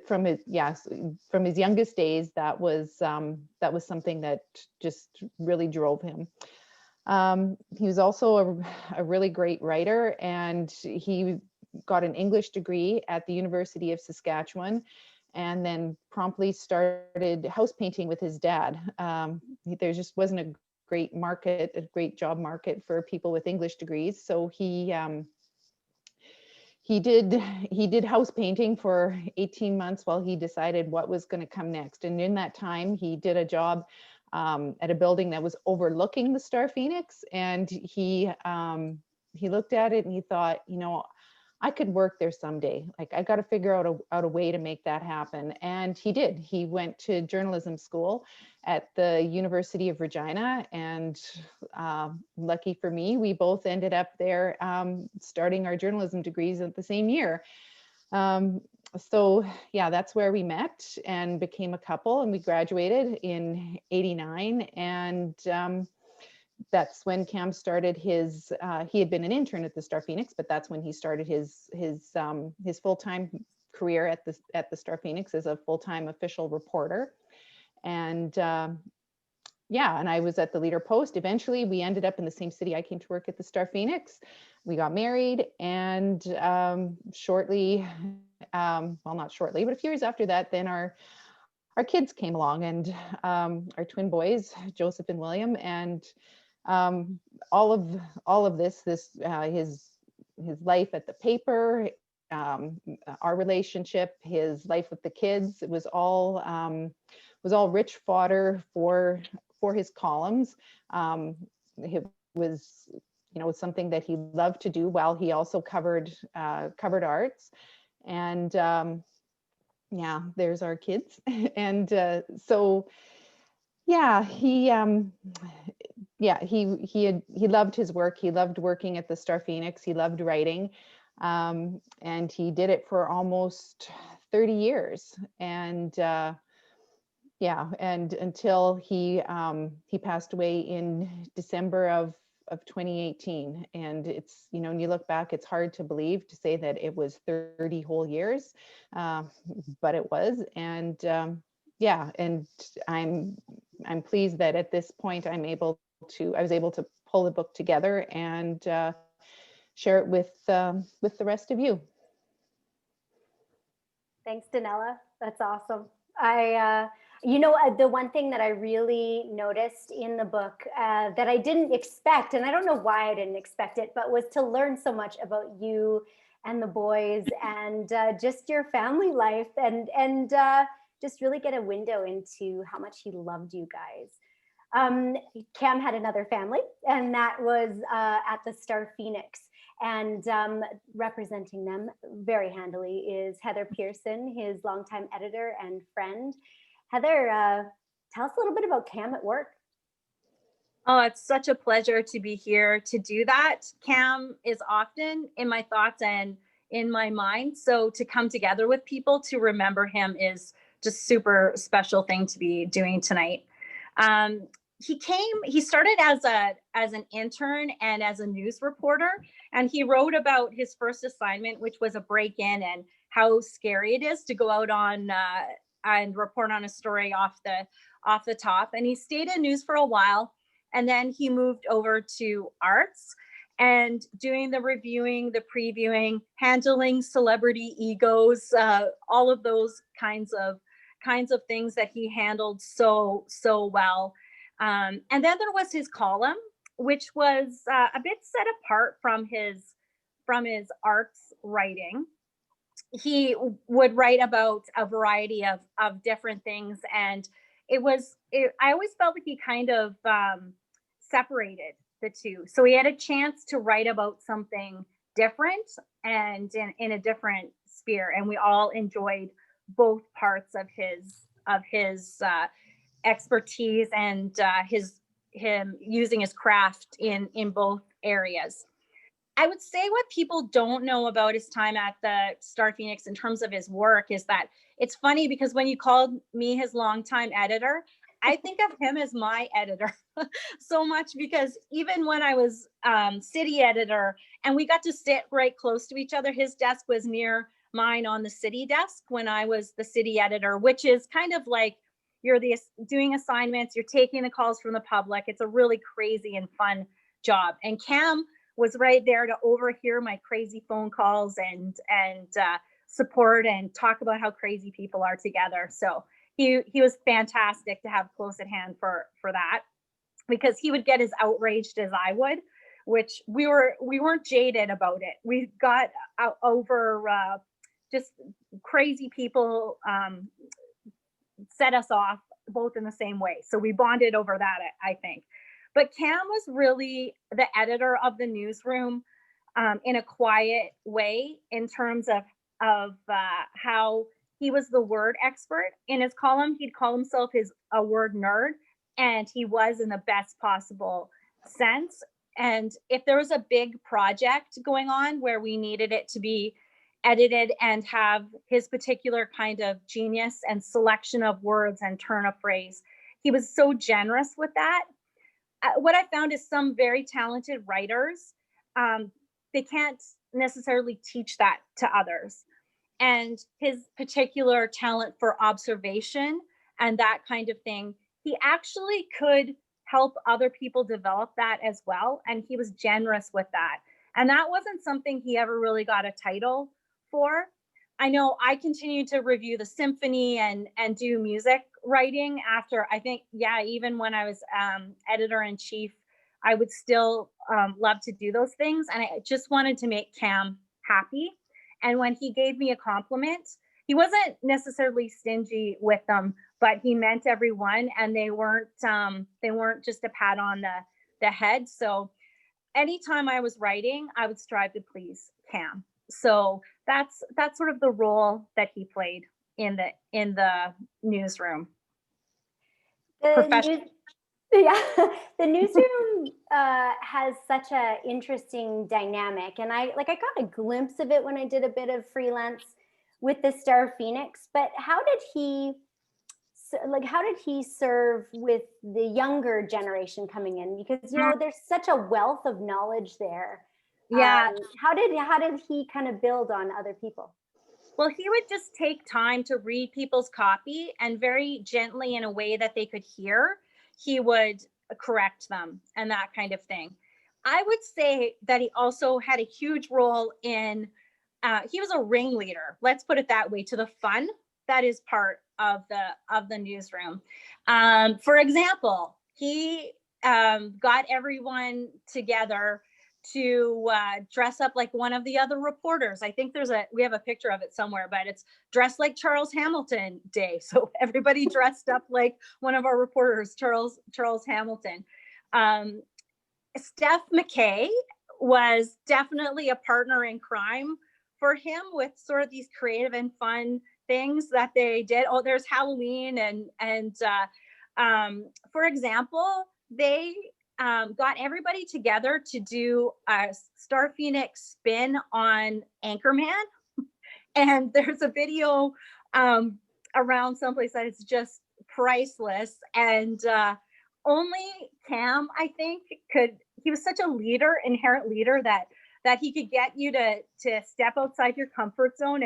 from his, yes, from his youngest days, that was something that just really drove him. He was also a really great writer, and he got an English degree at the University of Saskatchewan, and then promptly started house painting with his dad. There just wasn't a great job market for people with English degrees, so he did house painting for 18 months while he decided what was going to come next. And in that time, he did a job at a building that was overlooking the Star Phoenix, and he looked at it and he thought, I could work there someday. Like, I got to figure out a way to make that happen. And he did. He went to journalism school at the University of Regina, and lucky for me, we both ended up there starting our journalism degrees at the same year. So yeah, that's where we met and became a couple, and we graduated in '89. And that's when Cam started his, he had been an intern at the Star Phoenix, but that's when he started his full-time career at the Star Phoenix as a full-time official reporter. And yeah, and I was at the Leader Post. Eventually we ended up in the same city. I came to work at the Star Phoenix. We got married, and shortly, well, not shortly, but a few years after that, then our kids came along, and our twin boys, Joseph and William. And all of this, his life at the paper, our relationship, his life with the kids, it was all rich fodder for his columns. It was, something that he loved to do while he also covered arts. And yeah, there's our kids. And so yeah, he loved his work. He loved working at the Star Phoenix. He loved writing, and he did it for almost 30 years. And yeah, and until he passed away in December of 2018. And it's, when you look back, it's hard to believe, to say that it was 30 whole years, but it was. And yeah, and I'm pleased that at this point I was able to pull the book together and share it with the rest of you. Thanks, Donella. That's awesome. The one thing that I really noticed in the book that I didn't expect, and I don't know why I didn't expect it, but was to learn so much about you and the boys and just your family life, and just really get a window into how much he loved you guys. Cam had another family, and that was at the Star Phoenix. And representing them very handily is Heather Pearson, his longtime editor and friend. Heather, tell us a little bit about Cam at work. Oh, it's such a pleasure to be here to do that. Cam is often in my thoughts and in my mind. So to come together with people to remember him is just super special thing to be doing tonight. He started as an intern and as a news reporter, and he wrote about his first assignment, which was a break-in, and how scary it is to go out on and report on a story off the top. And he stayed in news for a while, and then he moved over to arts and doing the reviewing, the previewing, handling celebrity egos, all of those kinds of things that he handled so well. And then there was his column, which was a bit set apart from his arts writing. He would write about a variety of different things, and I always felt like he kind of separated the two. So he had a chance to write about something different and in a different sphere, and we all enjoyed both parts of his expertise and him using his craft in both areas. I would say what people don't know about his time at the Star Phoenix in terms of his work is that it's funny, because when you called me his longtime editor, I think of him as my editor so much, because even when I was city editor and we got to sit right close to each other, his desk was near mine on the city desk when I was the city editor, which is kind of like you're doing assignments, you're taking the calls from the public. It's a really crazy and fun job. And Cam was right there to overhear my crazy phone calls and support and talk about how crazy people are together. So he was fantastic to have close at hand for that, because he would get as outraged as I would, which we weren't jaded about it. We got over just crazy people set us off both in the same way. So we bonded over that, I think. But Cam was really the editor of the newsroom in a quiet way, in terms of how he was the word expert. In his column, he'd call himself a word nerd, and he was, in the best possible sense. And if there was a big project going on where we needed it to be edited and have his particular kind of genius and selection of words and turn of phrase, he was so generous with that. What I found is some very talented writers, they can't necessarily teach that to others. And his particular talent for observation and that kind of thing, he actually could help other people develop that as well. And he was generous with that. And that wasn't something he ever really got a title for. I know I continued to review the symphony and do music writing after, I think, even when I was editor-in-chief, I would still love to do those things. And I just wanted to make Cam happy. And when he gave me a compliment, he wasn't necessarily stingy with them, but he meant every one, and they weren't just a pat on the head. So anytime I was writing, I would strive to please Cam. So that's sort of the role that he played in the newsroom. The newsroom has such a interesting dynamic, and I got a glimpse of it when I did a bit of freelance with the Star Phoenix. But how did he serve with the younger generation coming in? Because there's such a wealth of knowledge there. Yeah. How did he kind of build on other people? Well, he would just take time to read people's copy, and very gently, in a way that they could hear, he would correct them and that kind of thing. I would say that he also had a huge role in, he was a ringleader, let's put it that way, to the fun that is part of the newsroom. For example, he got everyone together to dress up like one of the other reporters. I think we have a picture of it somewhere, but it's Dress Like Charles Hamilton Day. So everybody dressed up like one of our reporters, Charles Hamilton. Steph McKay was definitely a partner in crime for him, with sort of these creative and fun things that they did. Oh, there's Halloween and for example, they got everybody together to do a Star Phoenix spin on Anchorman. And there's a video around someplace that is just priceless. And only Cam, I think, he was such a leader, inherent leader, that he could get you to step outside your comfort zone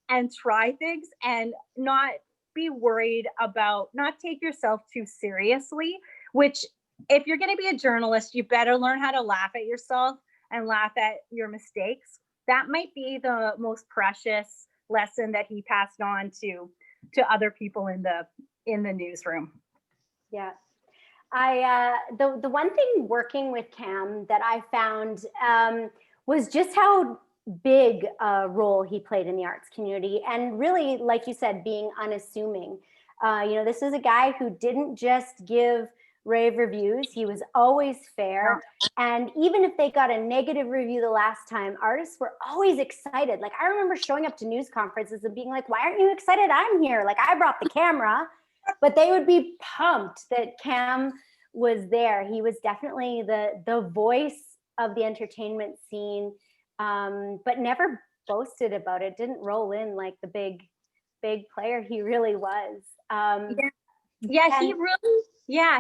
and try things, and not be worried about, not take yourself too seriously, which, if you're going to be a journalist, you better learn how to laugh at yourself and laugh at your mistakes. That might be the most precious lesson that he passed on to other people in the newsroom. Yeah. The one thing working with Cam that I found was just how big a role he played in the arts community, and really, like you said, being unassuming. This is a guy who didn't just give rave reviews. He was always fair. And even if they got a negative review the last time, artists were always excited. Like, I remember showing up to news conferences and being like, why aren't you excited? I'm here. Like, I brought the camera. But they would be pumped that Cam was there. He was definitely the voice of the entertainment scene, but never boasted about it. Didn't roll in like the big player he really was.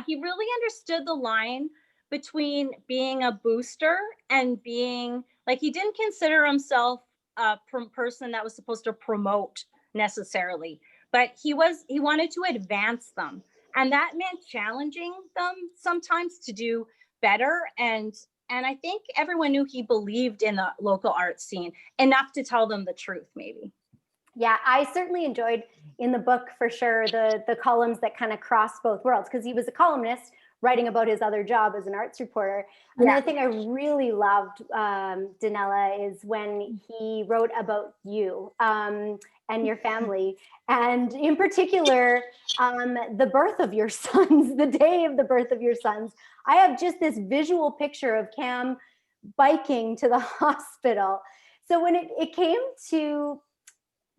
He really understood the line between being a booster and being, like, he didn't consider himself a person that was supposed to promote necessarily, but he wanted to advance them. And that meant challenging them sometimes to do better. And I think everyone knew he believed in the local art scene enough to tell them the truth, maybe. Yeah, I certainly enjoyed in the book for sure the columns that kind of cross both worlds, because he was a columnist writing about his other job as an arts reporter. Another thing I really loved, Donella, is when he wrote about you and your family, and in particular, the birth of your sons, the day of the birth of your sons. I have just this visual picture of Cam biking to the hospital. So when it came to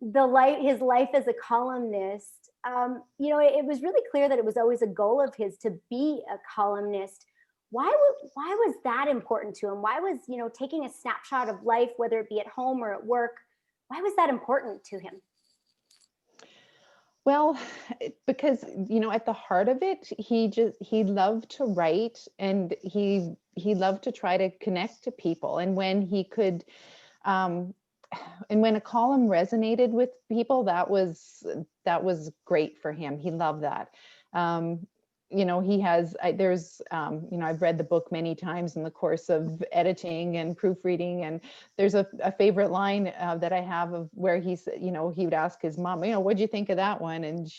his life as a columnist, it was really clear that it was always a goal of his to be a columnist. Why was that important to him? Why was, taking a snapshot of life, whether it be at home or at work, why was that important to him? Well, because, at the heart of it, he loved to write, and he loved to try to connect to people. And when he could, and when a column resonated with people, that was great for him. He loved that. I've read the book many times in the course of editing and proofreading, and there's a favorite line that I have of where he would ask his mom, what'd you think of that one? And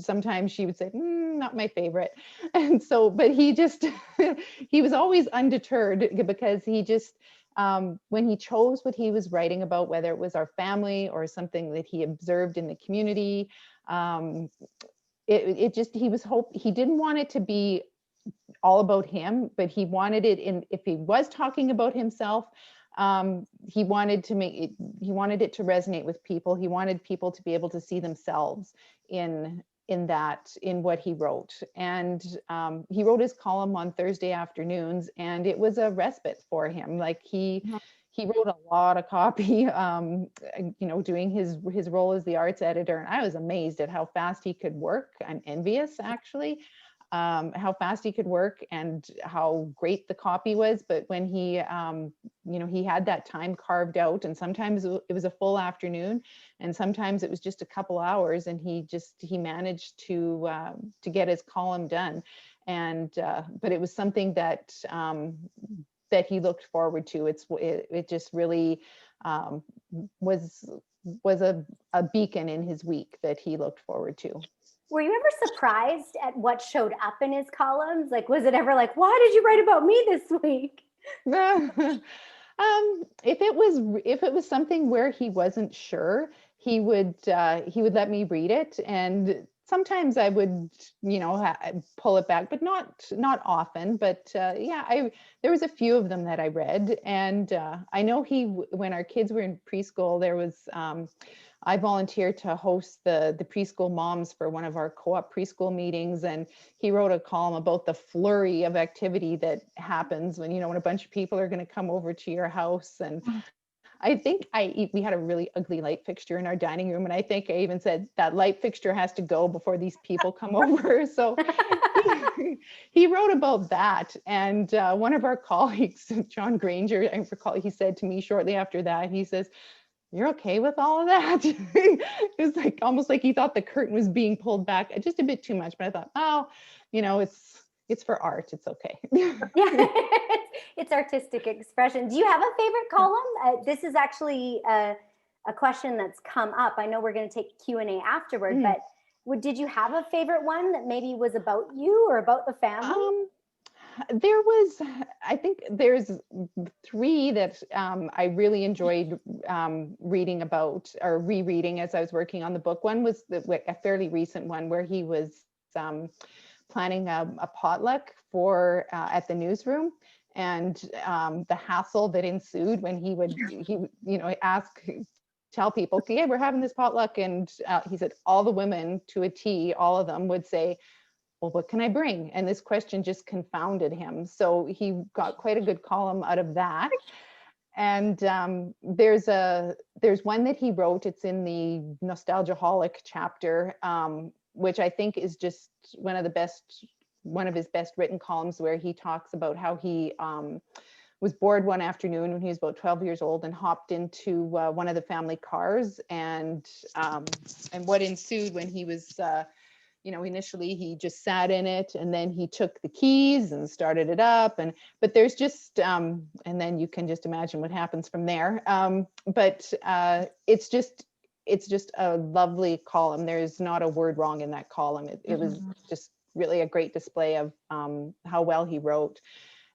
sometimes she would say, not my favorite. And so, but he just, he was always undeterred, because he just, when he chose what he was writing about, whether it was our family or something that he observed in the community, he didn't want it to be all about him, but he wanted it if he was talking about himself, he wanted it to resonate with people. He wanted people to be able to see themselves in what he wrote. And he wrote his column on Thursday afternoons, and it was a respite for him. Like he wrote a lot of copy, doing his role as the arts editor. And I was amazed at how fast he could work. I'm envious, actually, how fast he could work and how great the copy was. But when he had that time carved out, and sometimes it was a full afternoon, and sometimes it was just a couple hours, and he managed to get his column done. And but it was something that he looked forward to. It just really was a beacon in his week that he looked forward to. Were you ever surprised at what showed up in his columns? Like, was it ever like, why did you write about me this week? If it was something where he wasn't sure, he would let me read it, and sometimes I would, pull it back, but not often. But there was a few of them that I read, and I know when our kids were in preschool, there was. I volunteered to host the preschool moms for one of our co-op preschool meetings, and he wrote a column about the flurry of activity that happens when a bunch of people are going to come over to your house. And I think we had a really ugly light fixture in our dining room, and I think I even said that light fixture has to go before these people come over. So he wrote about that. And one of our colleagues, John Granger, I recall, he said to me shortly after that, he says, "You're okay with all of that?" It was like almost like he thought the curtain was being pulled back just a bit too much. But I thought, it's for art. It's okay. Yeah, it's artistic expression. Do you have a favorite column? This is actually a question that's come up. I know we're going to take Q&A afterward, but did you have a favorite one that maybe was about you or about the family? I think there's three that I really enjoyed reading about or rereading as I was working on the book. One was a fairly recent one where he was planning a potluck for at the newsroom, and the hassle that ensued when he tell people, okay, we're having this potluck, and he said all the women to a T, all of them would say, well, what can I bring? And this question just confounded him. So he got quite a good column out of that. And there's one that he wrote, it's in the Nostalgiaholic chapter, which I think is just one of his best written columns, where he talks about how he was bored one afternoon when he was about 12 years old and hopped into one of the family cars, and what ensued when he was initially he just sat in it, and then he took the keys and started it up, but there's just and then you can just imagine what happens from there. But it's just a lovely column. There's not a word wrong in that column. It was just really a great display of how well he wrote.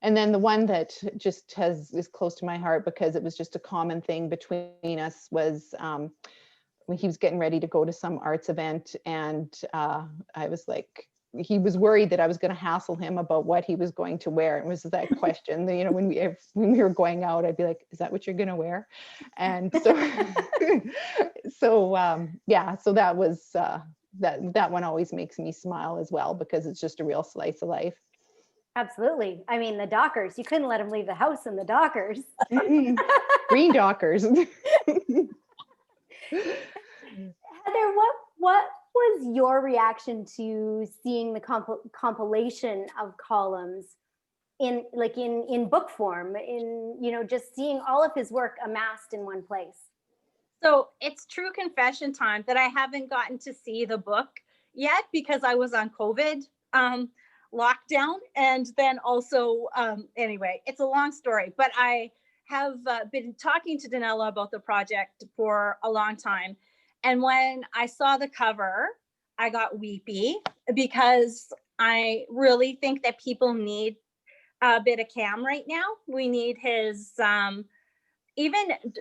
And then the one that just is close to my heart because it was just a common thing between us was when he was getting ready to go to some arts event, and I was like, he was worried that I was going to hassle him about what he was going to wear. It was that question, when we were going out, I'd be like, is that what you're going to wear? And so, so that was, that one always makes me smile as well, because it's just a real slice of life. Absolutely. I mean, the Dockers, you couldn't let him leave the house in the Dockers. Green Dockers. Heather, what was your reaction to seeing the compilation of columns in book form, just seeing all of his work amassed in one place? So it's true confession time that I haven't gotten to see the book yet because I was on COVID lockdown. And then also, anyway, it's a long story, but I have been talking to Donella about the project for a long time. And when I saw the cover, I got weepy because I really think that people need a bit of Cam right now. We need his, even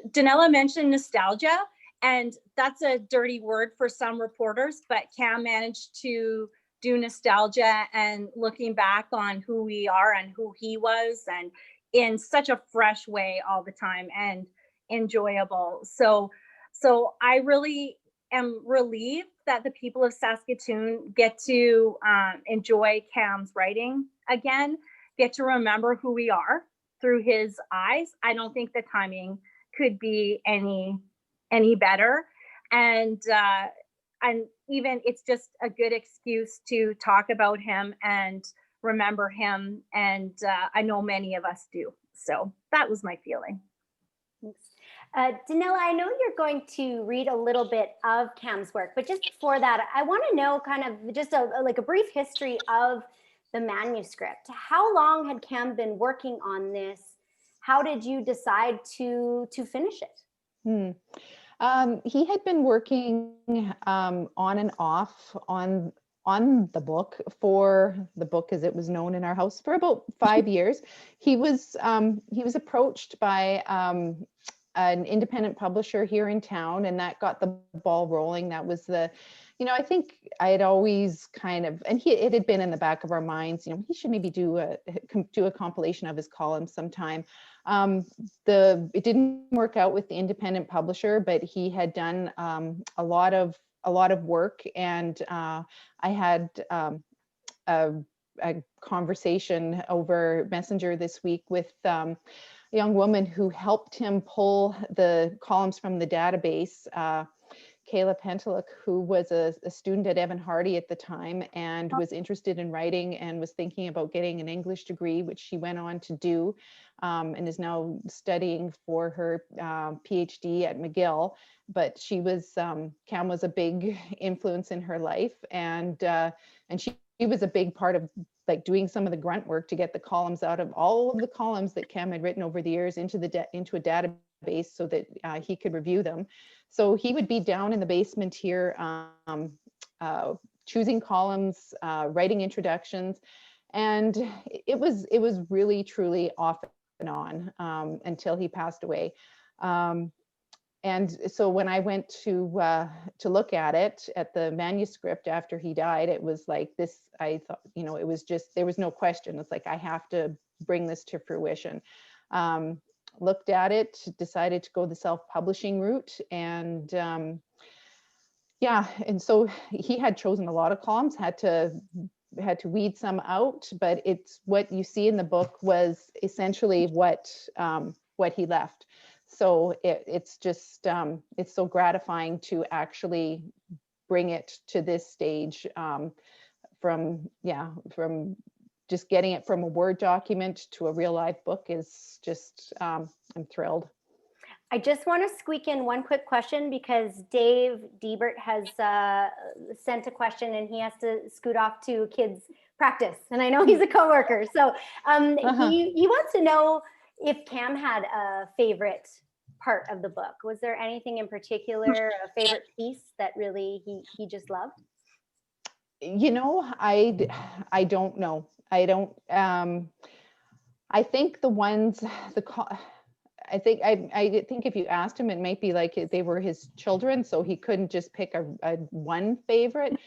Donella mentioned nostalgia, and that's a dirty word for some reporters, but Cam managed to do nostalgia and looking back on who we are and who he was, and in such a fresh way all the time and enjoyable. So I really am relieved that the people of Saskatoon get to enjoy Cam's writing again, get to remember who we are through his eyes. I don't think the timing could be any better. And even it's just a good excuse to talk about him and remember him. And I know many of us do. So that was my feeling. Thanks. Donella, I know you're going to read a little bit of Cam's work, but just before that, I want to know kind of just a brief history of the manuscript. How long had Cam been working on this? How did you decide to finish it? He had been working on and off on the book as it was known in our house for about 5 years. He was approached by an independent publisher here in town, and that got the ball rolling. That was I think I had always kind of, and it had been in the back of our minds, he should maybe do a compilation of his columns sometime. It didn't work out with the independent publisher, but he had done a lot of work, and I had a conversation over Messenger this week with a young woman who helped him pull the columns from the database, Kayla Pentelik, who was a student at Evan Hardy at the time and was interested in writing and was thinking about getting an English degree, which she went on to do, and is now studying for her PhD at McGill. But Cam was a big influence in her life, and she was a big part of doing some of the grunt work to get the columns out of all of the columns that Cam had written over the years into a database so that he could review them. So he would be down in the basement here, choosing columns, writing introductions, and it was really truly off and on until he passed away. And so when I went to look at the manuscript after he died, it was like this. I thought, it was just, there was no question. It's like, I have to bring this to fruition. Looked at it, decided to go the self-publishing route, and and so he had chosen a lot of columns, had to weed some out, but it's what you see in the book was essentially what he left. So it's just it's so gratifying to actually bring it to this stage from just getting it from a Word document to a real live book is just, I'm thrilled. I just want to squeak in one quick question because Dave Diebert has sent a question and he has to scoot off to kids practice. And I know he's a coworker. So he wants to know if Cam had a favorite part of the book. Was there anything in particular, a favorite piece that really he just loved? You know, I don't know. I don't, I think the ones, I think if you asked him, it might be like they were his children, so he couldn't just pick a one favorite.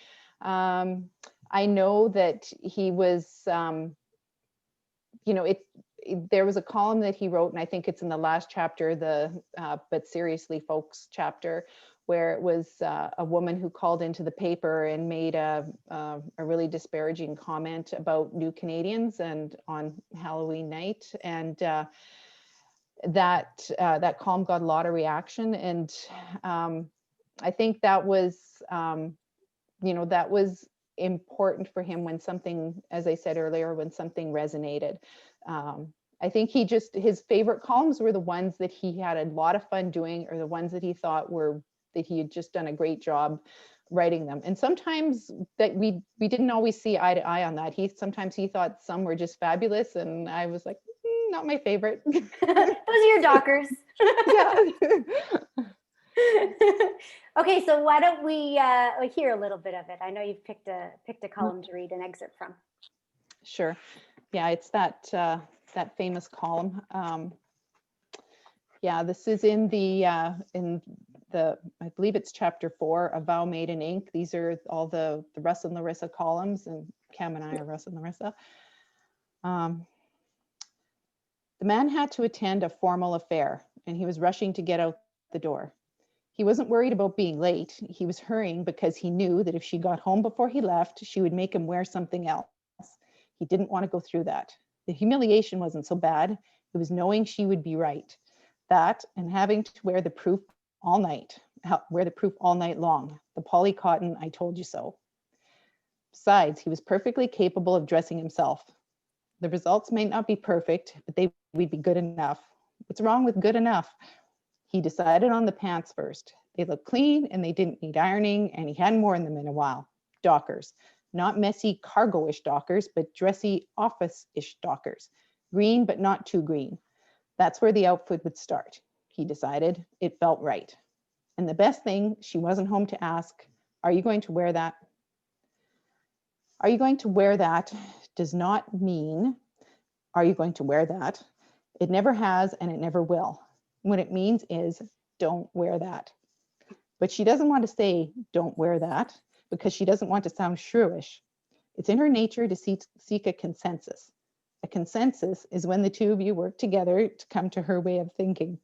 I know that he was, you know, there was a column that he wrote, and I think it's in the last chapter, the But Seriously Folks chapter, where it was a woman who called into the paper and made a really disparaging comment about New Canadians and on Halloween night. And that column got a lot of reaction. And I think that was, you know, that was important for him when something, as I said earlier, when something resonated. I think his favorite columns were the ones that he had a lot of fun doing, or the ones that he thought that he had just done a great job writing them. And sometimes that we didn't always see eye to eye on that. Sometimes he thought some were just fabulous, and I was like, not my favorite. Those are your Dockers. Yeah. Okay, so why don't we hear a little bit of it? I know you've picked a column to read an excerpt from. Sure. Yeah, it's that famous column. Yeah, this is in the I believe it's chapter 4 of Vow Made in Ink. These are all the Russ and Larissa columns, and Cam and I are Russ and Larissa. The man had to attend a formal affair, and he was rushing to get out the door. He wasn't worried about being late. He was hurrying because he knew that if she got home before he left, she would make him wear something else. He didn't want to go through that. The humiliation wasn't so bad. It was knowing she would be right. That, and having to wear the proof all night long. The Polly Cotton, I told you so. Besides, he was perfectly capable of dressing himself. The results may not be perfect, but they would be good enough. What's wrong with good enough? He decided on the pants first. They looked clean and they didn't need ironing, and he hadn't worn them in a while. Dockers. Not messy cargo-ish Dockers, but dressy office-ish Dockers. Green, but not too green. That's where the outfit would start. He decided it felt right. And the best thing, she wasn't home to ask, are you going to wear that? Are you going to wear that does not mean, are you going to wear that? It never has, and it never will. What it means is, don't wear that. But she doesn't want to say, don't wear that, because she doesn't want to sound shrewish. It's in her nature to seek a consensus. A consensus is when the two of you work together to come to her way of thinking.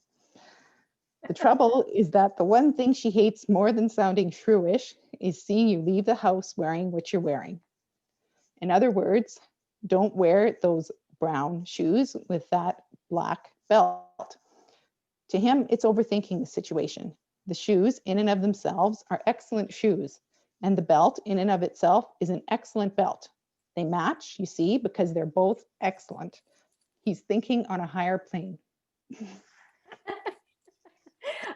The trouble is that the one thing she hates more than sounding shrewish is seeing you leave the house wearing what you're wearing. In other words, don't wear those brown shoes with that black belt. To him, it's overthinking the situation. The shoes in and of themselves are excellent shoes, and the belt in and of itself is an excellent belt. They match, you see, because they're both excellent. He's thinking on a higher plane.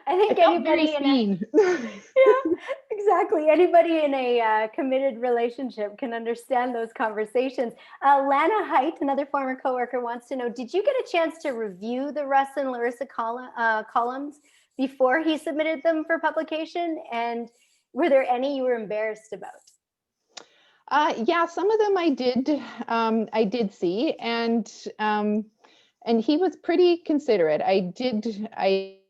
I think anybody yeah, exactly. Anybody in a committed relationship can understand those conversations. Lana Height, another former coworker, wants to know, did you get a chance to review the Russ and Larissa columns before he submitted them for publication? And were there any you were embarrassed about? Yeah, some of them I did see, and he was pretty considerate.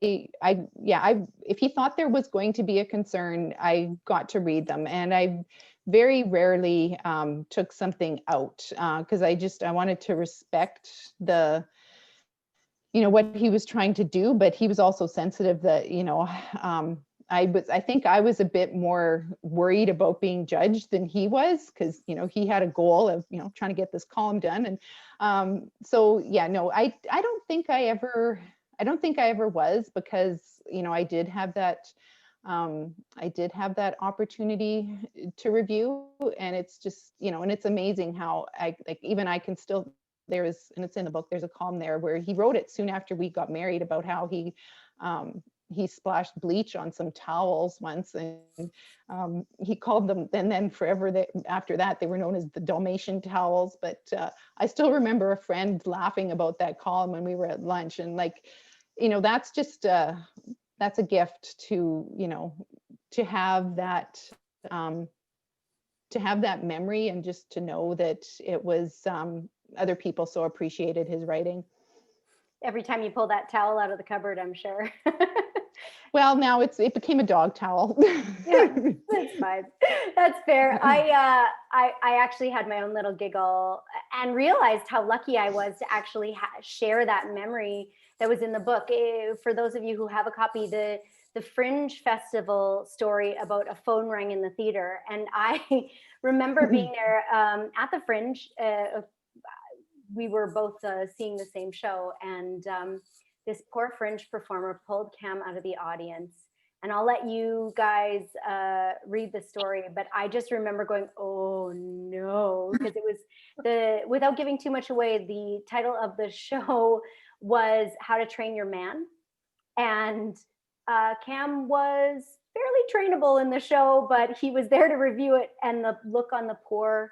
If he thought there was going to be a concern, I got to read them, and I very rarely took something out because I wanted to respect what he was trying to do, but he was also sensitive that, I think I was a bit more worried about being judged than he was, because, he had a goal of, trying to get this column done. And I don't think I ever was, because, I did have that I did have that opportunity to review, and it's just, and it's amazing how even I can still, and it's in the book, there's a column there where he wrote it soon after we got married about how he splashed bleach on some towels once, and he called them, and then forever after that they were known as the Dalmatian towels. But I still remember a friend laughing about that column when we were at lunch, and that's just that's a gift to have that memory, and just to know that it was other people so appreciated his writing. Every time you pull that towel out of the cupboard, I'm sure. Well, now it became a dog towel. Yeah, that's fine. That's fair. I actually had my own little giggle and realized how lucky I was to actually share that memory that was in the book. For those of you who have a copy, the Fringe Festival story about a phone rang in the theater, and I remember being there at the Fringe. We were both seeing the same show, and this poor Fringe performer pulled Cam out of the audience. And I'll let you guys read the story, but I just remember going, oh no, because it was without giving too much away, the title of the show was How to Train Your Man. And Cam was fairly trainable in the show, but he was there to review it, and the look on the poor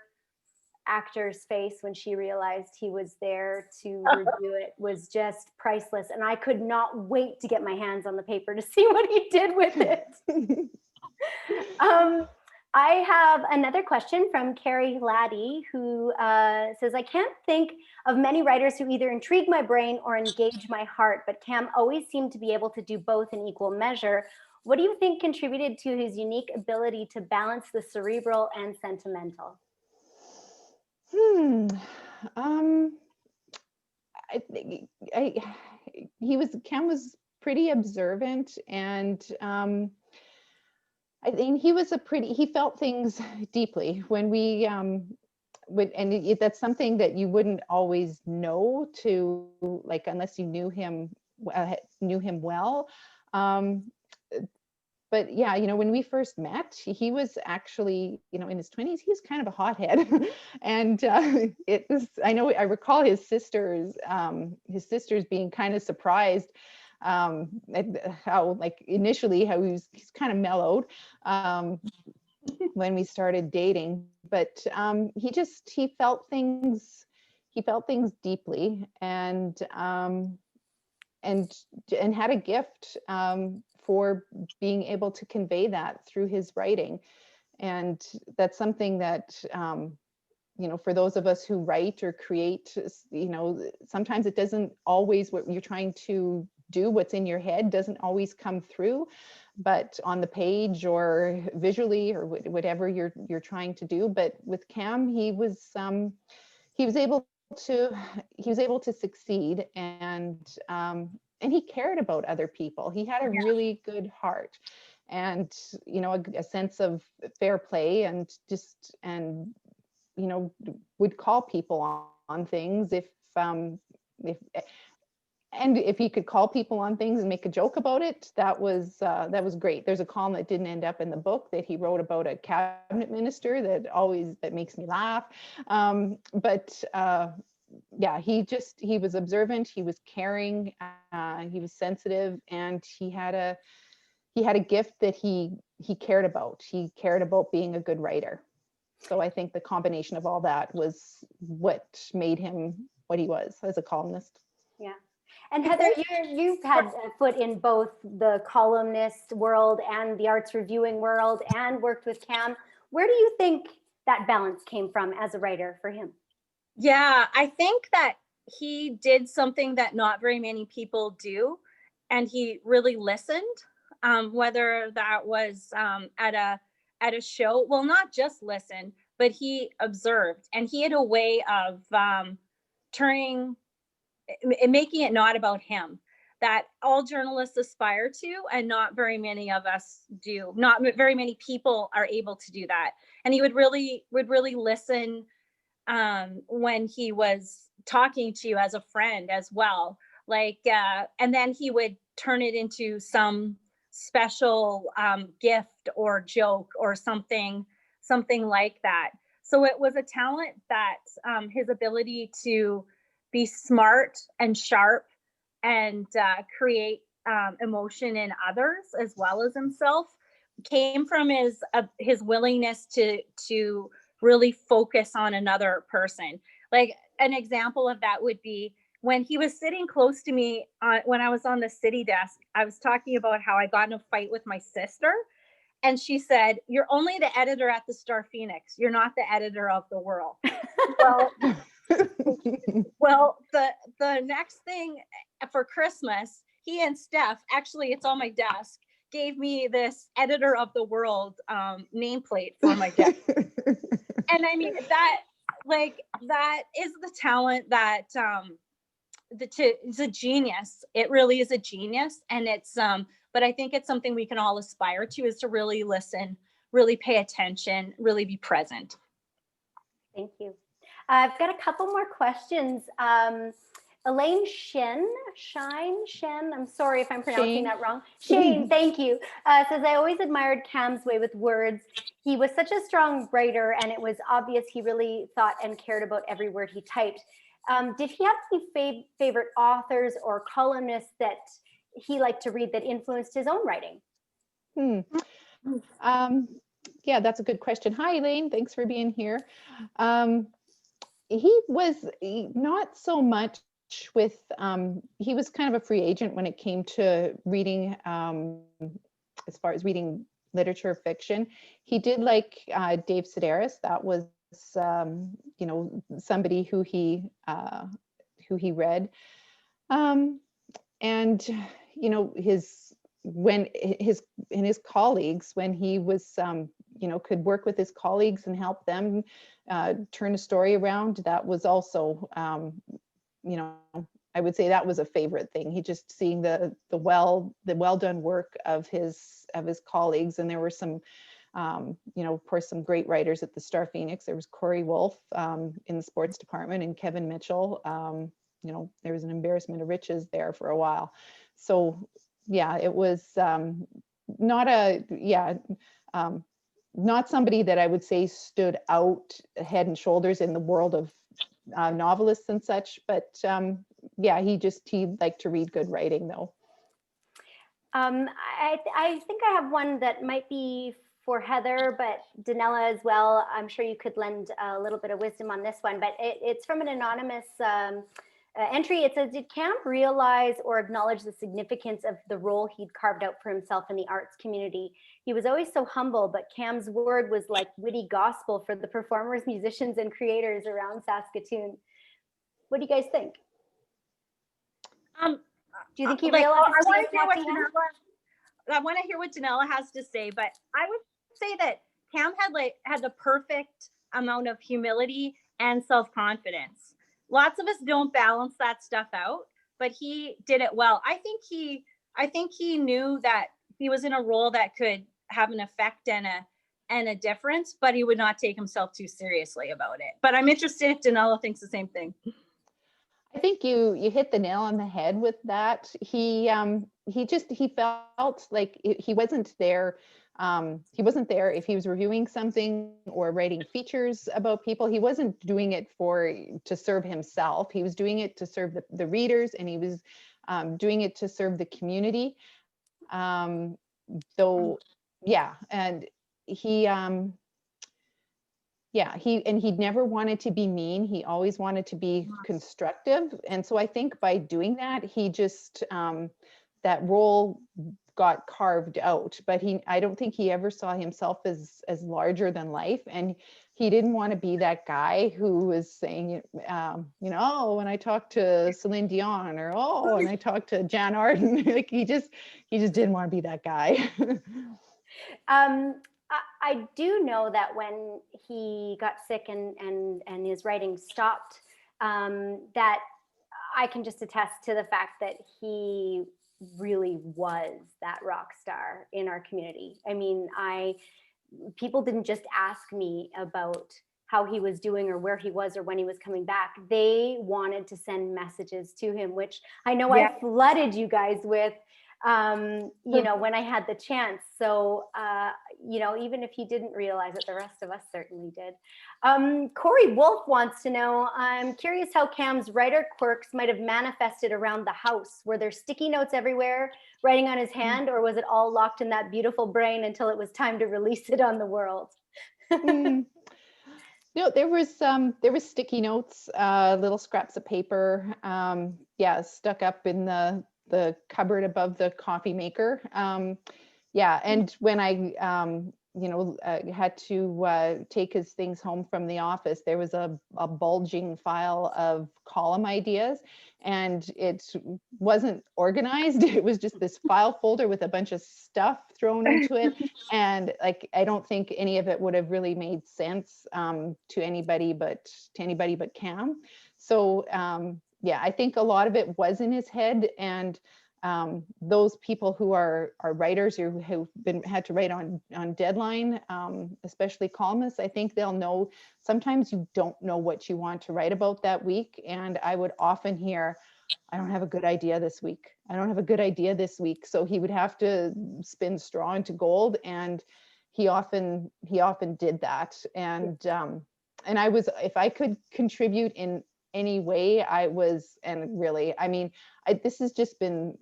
actor's face when she realized he was there to review it was just priceless. And I could not wait to get my hands on the paper to see what he did with it. I have another question from Carrie Laddie, who says, I can't think of many writers who either intrigue my brain or engage my heart, but Cam always seemed to be able to do both in equal measure. What do you think contributed to his unique ability to balance the cerebral and sentimental? I think Cam was pretty observant, and I think he felt things deeply when we that's something that you wouldn't always know unless you knew him well. But yeah, when we first met, he was actually, in his 20s, he was kind of a hothead. And I recall his sisters being kind of surprised at how, initially, how he's kind of mellowed when we started dating. But he felt things deeply, and had a gift for being able to convey that through his writing. And that's something that, for those of us who write or create, sometimes it doesn't always, what you're trying to do, what's in your head doesn't always come through, but on the page or visually or whatever you're trying to do. But with Cam, he was able to succeed, and he cared about other people. He had a really good heart, and a sense of fair play, and would call people on things if he could call people on things and make a joke about it. That was great. There's a column that didn't end up in the book that he wrote about a cabinet minister that makes me laugh. Yeah, he was observant, he was caring, he was sensitive, and he had a gift that he cared about. He cared about being a good writer. So I think the combination of all that was what made him what he was as a columnist. Yeah. And Heather, you've had a foot in both the columnist world and the arts reviewing world, and worked with Cam. Where do you think that balance came from as a writer for him? Yeah, I think that he did something that not very many people do, and he really listened, whether that was at a show. Well, not just listen, but he observed, and he had a way of making it not about him, that all journalists aspire to, and not very many of us do. Not very many people are able to do that. And he would really listen when he was talking to you as a friend as well. And then he would turn it into some special gift or joke or something like that. So it was a talent that his ability to be smart and sharp and create emotion in others as well as himself came from his willingness to really focus on another person. Like an example of that would be when he was sitting close to me when I was on the city desk. I was talking about how I got in a fight with my sister, and she said, "You're only the editor at the Star Phoenix. You're not the editor of the World." Well, well, the next thing for Christmas, he and Steph, actually, it's on my desk, gave me this editor of the World nameplate for my desk. And I mean, that is the talent that it's a genius. It really is a genius. And it's but I think it's something we can all aspire to, is to really listen, really pay attention, really be present. Thank you. I've got a couple more questions. Elaine Shen, I'm sorry if I'm pronouncing that wrong. Shane, thank you. Says, I always admired Cam's way with words. He was such a strong writer, and it was obvious he really thought and cared about every word he typed. Did he have any favorite authors or columnists that he liked to read that influenced his own writing? Yeah, that's a good question. Hi, Elaine. Thanks for being here. He was not so much with, he was kind of a free agent when it came to reading, as far as reading literature fiction. He did like Dave Sedaris. That was, you know, somebody who he read. And, you know, his colleagues, when he was, you know, could work with his colleagues and help them turn a story around, that was also, you know, I would say that was a favorite thing. He just seeing the well done work of his colleagues. And there were some, you know, of course, some great writers at the Star Phoenix. There was Corey Wolf in the sports department, and Kevin Mitchell. You know, there was an embarrassment of riches there for a while. So yeah, it was not somebody that I would say stood out head and shoulders in the world of novelists and such, but yeah, he liked to read good writing though. I think I have one that might be for Heather, but Donella as well. I'm sure you could lend a little bit of wisdom on this one, but it's from an anonymous entry. It says, did Cam realize or acknowledge the significance of the role he'd carved out for himself in the arts community? He was always so humble, but Cam's word was like witty gospel for the performers, musicians, and creators around Saskatoon. What do you guys think? Do you think he realized? I want to hear what Donella has to say, but I would say that Cam had the perfect amount of humility and self-confidence. Lots of us don't balance that stuff out, but he did it well. I think he knew that he was in a role that could have an effect and a difference, but he would not take himself too seriously about it. But I'm interested if Donella thinks the same thing. I think you hit the nail on the head with that. He felt like he wasn't there. He wasn't there if he was reviewing something or writing features about people. He wasn't doing it to serve himself. He was doing it to serve the readers, and he was doing it to serve the community. Though, yeah, and he'd never wanted to be mean. He always wanted to be constructive. And so I think by doing that, he just, that role got carved out, but I don't think he ever saw himself as larger than life. And he didn't want to be that guy who was saying, you know, oh, when I talked to Celine Dion, or oh, when I talked to Jan Arden, like he just didn't want to be that guy. I do know that when he got sick and his writing stopped, that I can just attest to the fact that he really was that rock star in our community. I mean, people didn't just ask me about how he was doing or where he was or when he was coming back. They wanted to send messages to him, which I know I flooded you guys with. you know, when I had the chance. So, you know, even if he didn't realize it, the rest of us certainly did. Corey Wolf wants to know, I'm curious how Cam's writer quirks might have manifested around the house. Were there sticky notes everywhere, writing on his hand, or was it all locked in that beautiful brain until it was time to release it on the world? Mm. No, there was sticky notes, little scraps of paper, yeah, stuck up in the cupboard above the coffee maker. Yeah, and when I had to take his things home from the office, there was a bulging file of column ideas, and it wasn't organized. It was just this file folder with a bunch of stuff thrown into it, and like I don't think any of it would have really made sense to anybody but Cam. So yeah, I think a lot of it was in his head, and those people who are writers or who have had to write on deadline, especially columnists, I think they'll know sometimes you don't know what you want to write about that week. And I would often hear, I don't have a good idea this week. I don't have a good idea this week. So he would have to spin straw into gold, and he often did that. And I was, if I could contribute in any way, I was, and really, I mean, this has just been,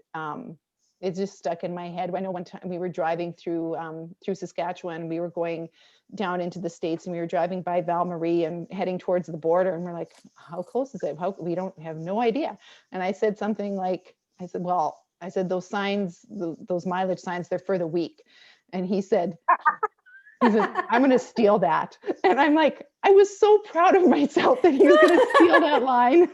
it's just stuck in my head. I know one time we were driving through Saskatchewan, we were going down into the States, and we were driving by Val Marie and heading towards the border, and we're like, how close is it? We don't have no idea. And I said something like, I said, those signs, those mileage signs, they're for the week. And he said, I'm going to steal that. And I'm like, I was so proud of myself that he was going to steal that line.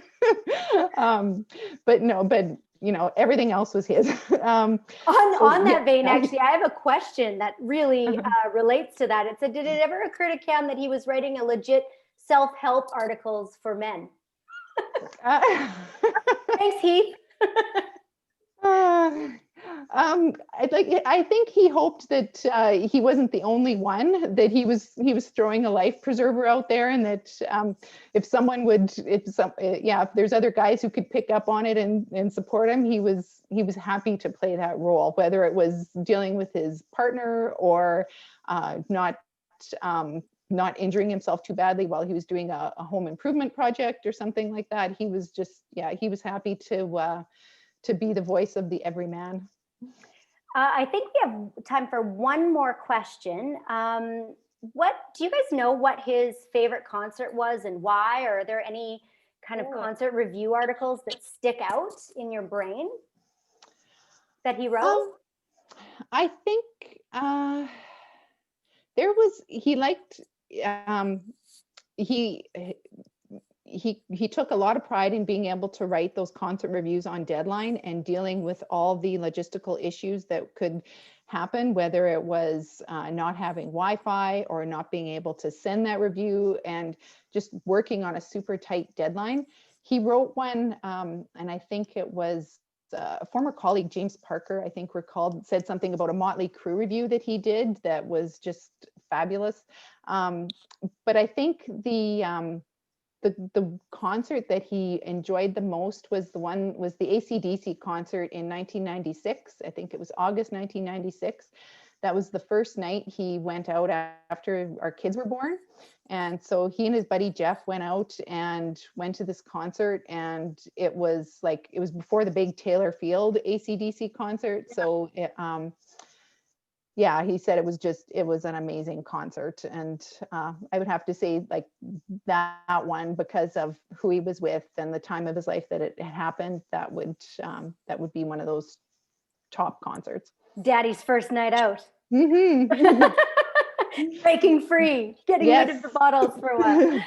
But no, but you know, everything else was his. On that vein, actually, I have a question that really relates to that. It said, did it ever occur to Cam that he was writing a legit self-help articles for men? Thanks, Heath. I think he hoped that he wasn't the only one, that he was throwing a life preserver out there, and that if someone would, if there's other guys who could pick up on it and support him, he was happy to play that role, whether it was dealing with his partner or not injuring himself too badly while he was doing a home improvement project or something like that. He was just, he was happy to be the voice of the everyman. I think we have time for one more question. What do you guys know what his favorite concert was and why? Or are there any kind of concert review articles that stick out in your brain that he wrote? I think there was, he liked, he took a lot of pride in being able to write those concert reviews on deadline and dealing with all the logistical issues that could happen, whether it was not having Wi-Fi or not being able to send that review, and just working on a super tight deadline. He wrote one, and I think it was a former colleague, James Parker, I think said something about a Motley Crue review that he did that was just fabulous. But I think the concert that he enjoyed the most was the AC/DC concert in 1996. I think it was August 1996. That was the first night he went out after our kids were born. And so he and his buddy Jeff went out and went to this concert, and it was before the big Taylor Field AC/DC concert. So yeah, he said it was an amazing concert. And I would have to say, like, that one, because of who he was with and the time of his life that it had happened, that would be one of those top concerts. Daddy's first night out. Mm-hmm. Breaking free, getting rid of the bottles for a while.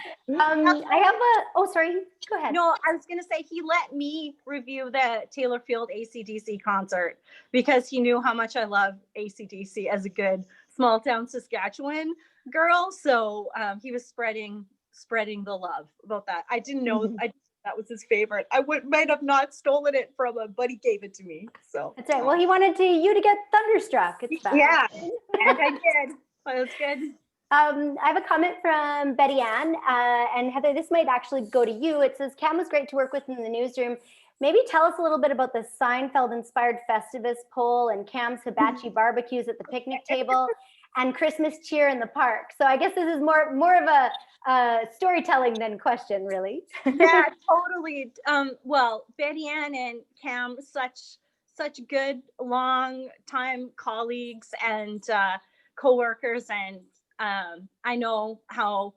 Sorry, go ahead. No, I was going to say he let me review the Taylor Field AC/DC concert because he knew how much I love AC/DC as a good small town Saskatchewan girl. So he was spreading the love about that. I didn't know that was his favorite. I might have not stolen it from him, but he gave it to me. So that's right. Well, he wanted you to get thunderstruck. Yeah, and I did. Well, that's good. I have a comment from Betty Ann, and Heather, this might actually go to you. It says, Cam was great to work with in the newsroom, maybe tell us a little bit about the Seinfeld-inspired Festivus pole and Cam's hibachi barbecues at the picnic table and Christmas cheer in the park. So I guess this is more of a storytelling than question, really. Yeah, totally. Well, Betty Ann and Cam, such good long time colleagues and coworkers, and I know how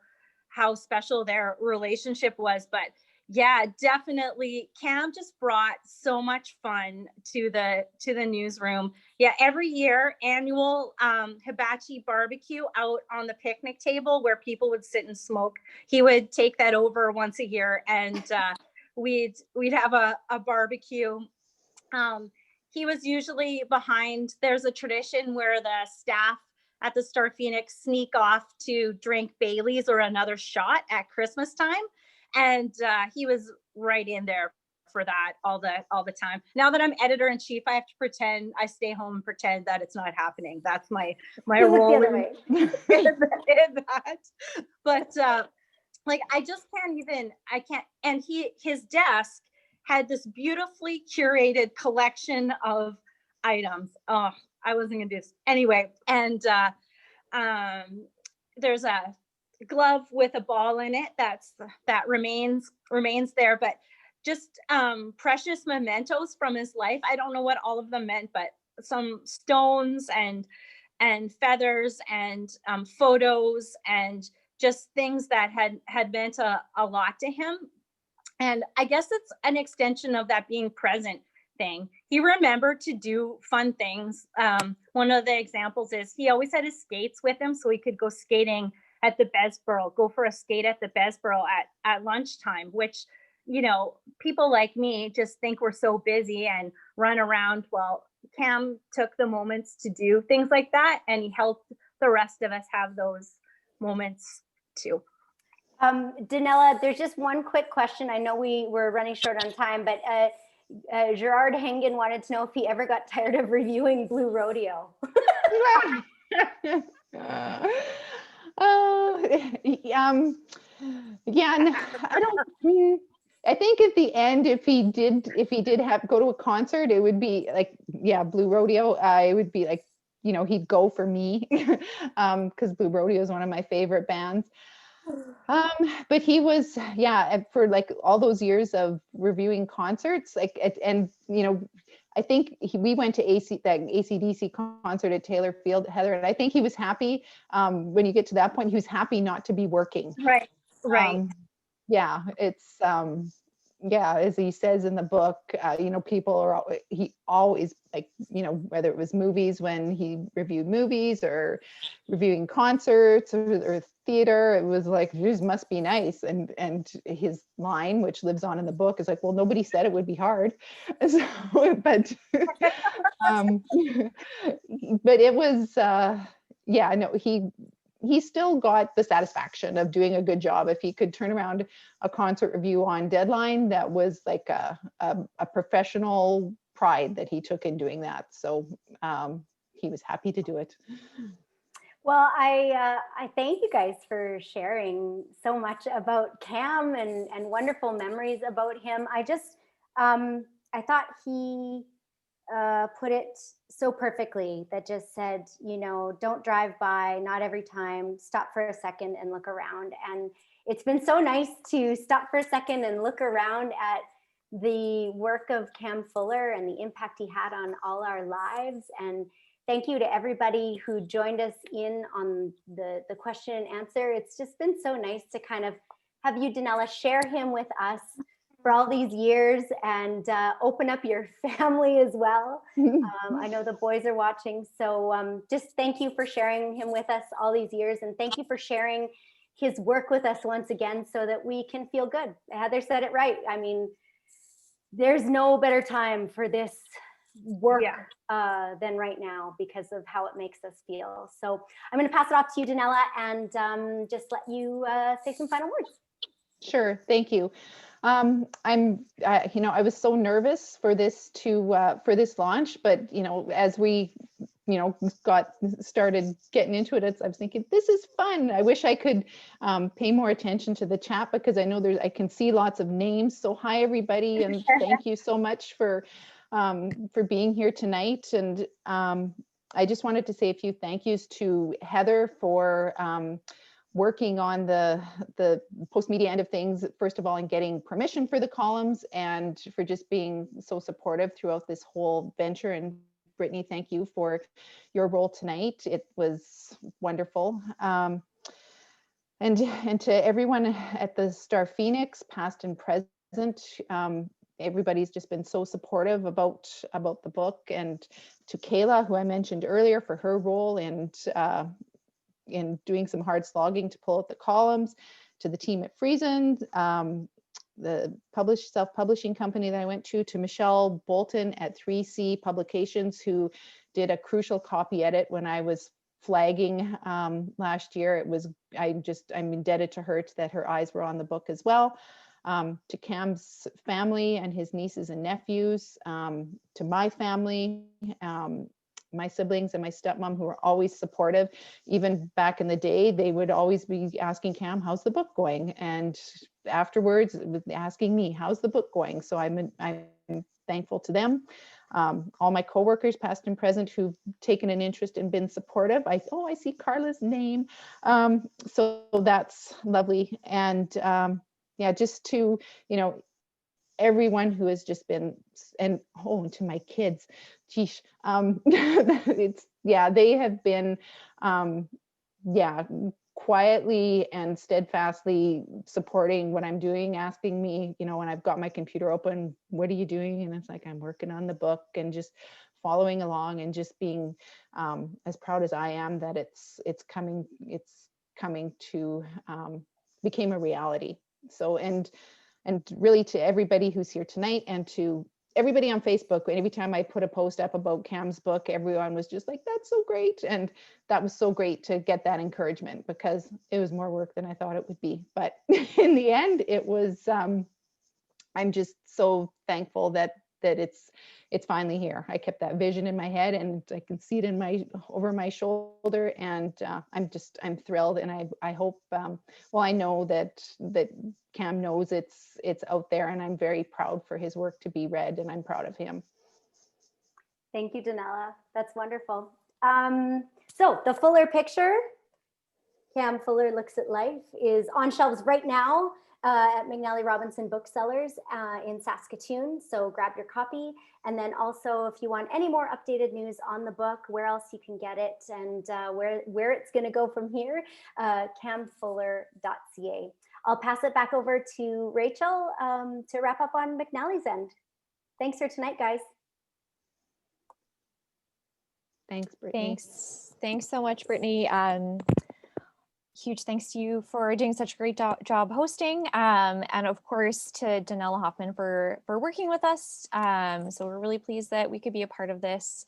special their relationship was. But yeah, definitely, Cam just brought so much fun to the newsroom. Yeah, every year, annual hibachi barbecue out on the picnic table where people would sit and smoke. He would take that over once a year, and we'd have a barbecue. He was usually behind. There's a tradition where the staff at the Star Phoenix sneak off to drink Bailey's or another shot at Christmas time, and he was right in there for that all the time. Now that I'm editor in chief, I have to pretend I stay home and pretend that it's not happening. That's my role in that. But like I can't. And his desk had this beautifully curated collection of items. Oh, I wasn't gonna do this anyway. And there's a glove with a ball in it that remains there, but just precious mementos from his life. I don't know what all of them meant, but some stones and feathers and photos and just things that had meant a lot to him. And I guess it's an extension of that being present thing. He remembered to do fun things. One of the examples is he always had his skates with him so he could go skating at the Bessborough, go for a skate at the Bessborough at lunchtime, which, you know, people like me just think we're so busy and run around. Well, Cam took the moments to do things like that, and he helped the rest of us have those moments too. Danella, there's just one quick question. I know we were running short on time, but Gerard Hengen wanted to know if he ever got tired of reviewing Blue Rodeo. Yeah, I don't. I think at the end, if he did go to a concert, it would be like, yeah, Blue Rodeo. It would be like, you know, he'd go for me because Blue Rodeo is one of my favorite bands. But he was, yeah, for like all those years of reviewing concerts, like, and you know, I think we went to that AC/DC concert at Taylor Field, Heather, and I think he was happy. When you get to that point, he was happy not to be working. Right. Yeah, it's yeah, as he says in the book, you know, he always, like, you know, whether it was movies, when he reviewed movies or reviewing concerts or theater, it was like, this must be nice. And his line, which lives on in the book, is like, well, nobody said it would be hard. So, but but it was yeah, no, he still got the satisfaction of doing a good job. If he could turn around a concert review on deadline, that was like a professional pride that he took in doing that. So he was happy to do it. Well, I thank you guys for sharing so much about Cam and wonderful memories about him. I just, I thought he put it so perfectly, that just said, you know, don't drive by, not every time, stop for a second and look around. And it's been so nice to stop for a second and look around at the work of Cam Fuller and the impact he had on all our lives. And thank you to everybody who joined us in on the question and answer. It's just been so nice to kind of have you, Danella, share him with us for all these years, and open up your family as well. I know the boys are watching, so just thank you for sharing him with us all these years, and thank you for sharing his work with us once again so that we can feel good. Heather said it right. I mean, there's no better time for this work than right now because of how it makes us feel. So I'm going to pass it off to you, Danella, and just let you say some final words. Sure, thank you. You know, I was so nervous for this launch, but you know, as we got started getting into it, I was thinking, this is fun. I wish I could pay more attention to the chat, because I know I can see lots of names. So hi, everybody, and thank you so much for being here tonight. And I just wanted to say a few thank yous to Heather for working on the post media end of things, first of all, and getting permission for the columns, and for just being so supportive throughout this whole venture. And Brittany, thank you for your role tonight. It was wonderful. And to everyone at the Star Phoenix, past and present, everybody's just been so supportive about the book. And to Kayla, who I mentioned earlier, for her role and in doing some hard slogging to pull out the columns, to the team at Friesen, the self-publishing company that I went to Michelle Bolton at 3C Publications, who did a crucial copy edit when I was flagging last year. I'm indebted to her that her eyes were on the book as well. To Cam's family and his nieces and nephews, to my family, my siblings and my stepmom, who were always supportive. Even back in the day, they would always be asking Cam, how's the book going? And afterwards, asking me, how's the book going? So I'm thankful to them. All my coworkers, past and present, who've taken an interest and been supportive. I see Carla's name. So that's lovely. And yeah, just to, everyone who has just been, and to my kids, geez, they have been, quietly and steadfastly supporting what I'm doing, asking me, when I've got my computer open, what are you doing? And it's like, I'm working on the book, and just following along, and just being as proud as I am that it's coming to became a reality. So, and really to everybody who's here tonight, and to everybody on Facebook, every time I put a post up about Cam's book, everyone was just like, that's so great. And that was so great to get that encouragement, because it was more work than I thought it would be. But in the end, it was, I'm just so thankful that it's finally here. I kept that vision in my head, and I can see it over my shoulder, and I'm thrilled. And I hope, I know that Cam knows it's out there, and I'm very proud for his work to be read, and I'm proud of him. Thank you, Danella. That's wonderful. So the fuller picture, Cam Fuller Looks at Life, is on shelves right now at McNally Robinson Booksellers in Saskatoon. So grab your copy. And then also, if you want any more updated news on the book, where else you can get it, and where it's going to go from here, camfuller.ca. I'll pass it back over to Rachel to wrap up on McNally's end. Thanks for tonight, guys. Thanks, Brittany. Thanks so much, Brittany. Huge thanks to you for doing such a great job hosting, and of course to Danella Hoffman for working with us. So we're really pleased that we could be a part of this.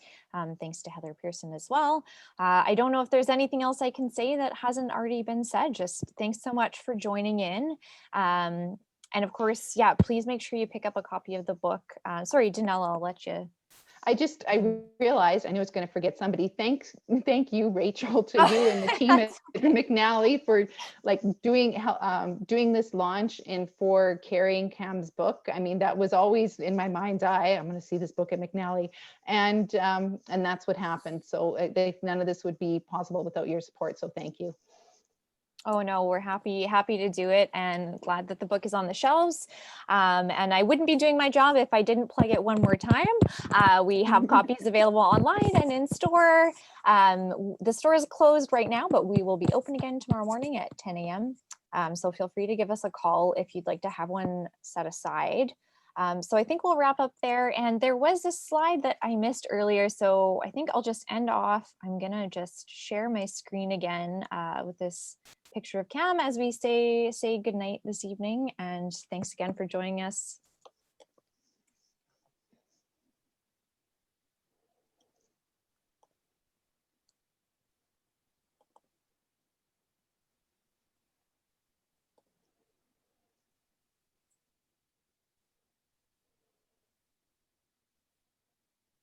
Thanks to Heather Pearson as well. I don't know if there's anything else I can say that hasn't already been said. Just thanks so much for joining in. And of course, yeah, please make sure you pick up a copy of the book. Sorry, Danella, I'll let you. I realized, I know it's going to forget somebody. Thank you, Rachel, to you and the team at McNally for doing this launch and for carrying Cam's book. I mean, that was always in my mind's eye. I'm going to see this book at McNally, and that's what happened. So none of this would be possible without your support. So thank you. Oh no, we're happy to do it, and glad that the book is on the shelves. And I wouldn't be doing my job if I didn't plug it one more time. We have copies available online and in store. The store is closed right now, but we will be open again tomorrow morning at 10 a.m. So feel free to give us a call if you'd like to have one set aside. So I think we'll wrap up there. And there was a slide that I missed earlier, so I think I'll just end off. I'm gonna just share my screen again with this picture of Cam as we say goodnight this evening. And thanks again for joining us.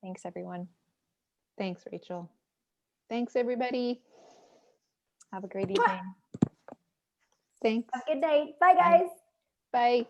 Thanks, everyone. Thanks, Rachel. Thanks, everybody. Have a great evening. Thanks. Have a good night. Bye, Bye. guys. Bye.